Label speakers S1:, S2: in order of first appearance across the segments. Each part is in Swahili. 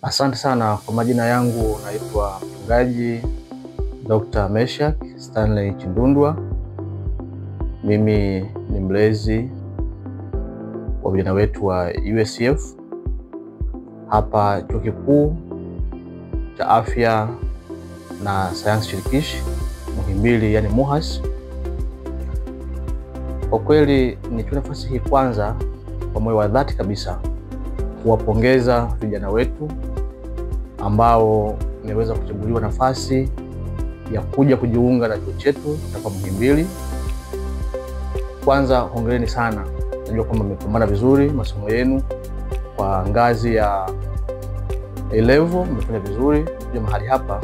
S1: Asante sana. Kwa majina yangu naitwa Mchungaji Dr. Meshak Stanley Chindundwa. Mimi ni mlezi wa vijana wetu wa USCF hapa Chuo Kikuu cha Afya na Sayansi Shirikishi Muhimbili, yani MUHAS. Kwa kweli nichukue nafasi hii kwanza kwa moyo wa dhati kabisa kuwapongeza vijana wetu ambao nimeweza kuchaguliwa nafasi ya kuja kujiunga na chuo chetu hapa Muhimbili. Kwanza hongereni sana. Najua kwamba mmepambana vizuri masomo yenu kwa ngazi ya A-level, mmefanya vizuri kuja mahali hapa.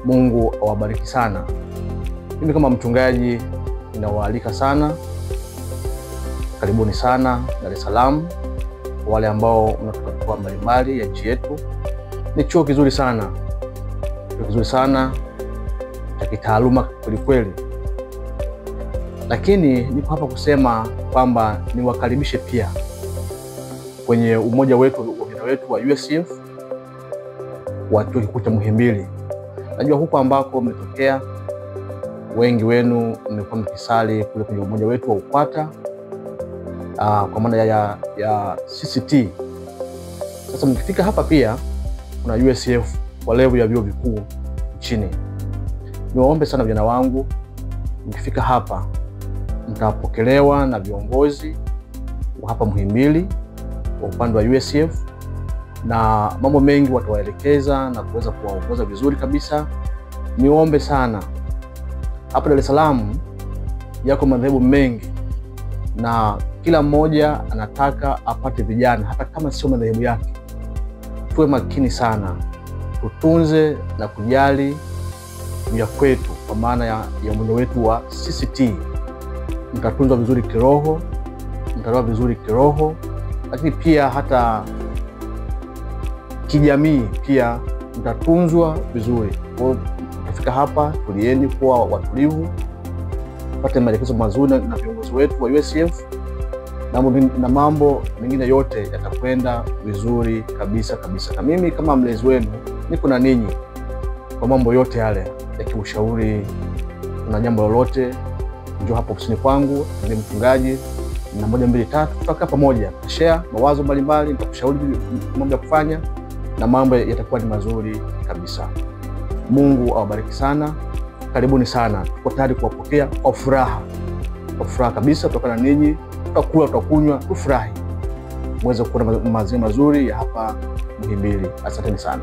S1: Mungu awabariki sana. Mimi kama mchungaji ninawaalika sana, karibuni sana Dar es Salaam. Wale ambao mnatoka mikoa mbalimbali ya nchi yetu, ni chuo kizuri sana, cha kitaaluma kweli. Lakini niko hapa kusema kwamba niwakaribishe pia kwenye umoja wetu wa vijana wetu wa USCF wa Chuo Kikuu cha Muhimbili. Najua huko ambako mmetokea, wengi wenu mmekuwa mkisali kule kwenye umoja wetu wa UPATA, kwa maana ya CCT. Sasa mkifika hapa pia kuna USCF kwa level ya vyuo vikuu nchini. Niwaombe sana vijana wangu, mkifika hapa mtapokelewa na viongozi wa hapa Muhimbili kwa upande wa USCF, na mambo mengi watawaelekeza na kuweza kuwaongoza vizuri kabisa. Niombe sana, hapa Dar es Salaam yako madhehebu mengi na kila mmoja anataka apate vijana hata kama sio madhehebu yake. Tuwe makini sana, tutunze na kujali ya kwetu, kwa maana ya umoja wetu wa CCT. Mtatunzwa vizuri kiroho, mtalewa vizuri kiroho, lakini pia hata kijamii pia mtatunzwa vizuri. Kwa kufika hapa, tulieni kuwa watulivu, pate maelekezo mazuri na viongozi wetu wa USCF, na mambo mengine yote yatakwenda vizuri kabisa. Na mimi kama mlezi wenu niko na ninyi kwa mambo yote yale ya kiushauri. Kuna jambo lolote, njoo hapo ofisini kwangu, ndiye mchungaji, na 1 2 3 tutakaa pamoja, share mawazo mbalimbali, nitakushauri mambo ya kufanya na mambo yatakuwa ni mazuri kabisa. Mungu awabariki sana. Karibuni sana. Tuko tayari kuwapokea kwa furaha kabisa. Tutakuwa na ninyi, tutakula, tutakunywa, tufurahi, muweze kuona mazingira mazuri ya hapa Muhimbili. Asanteni sana.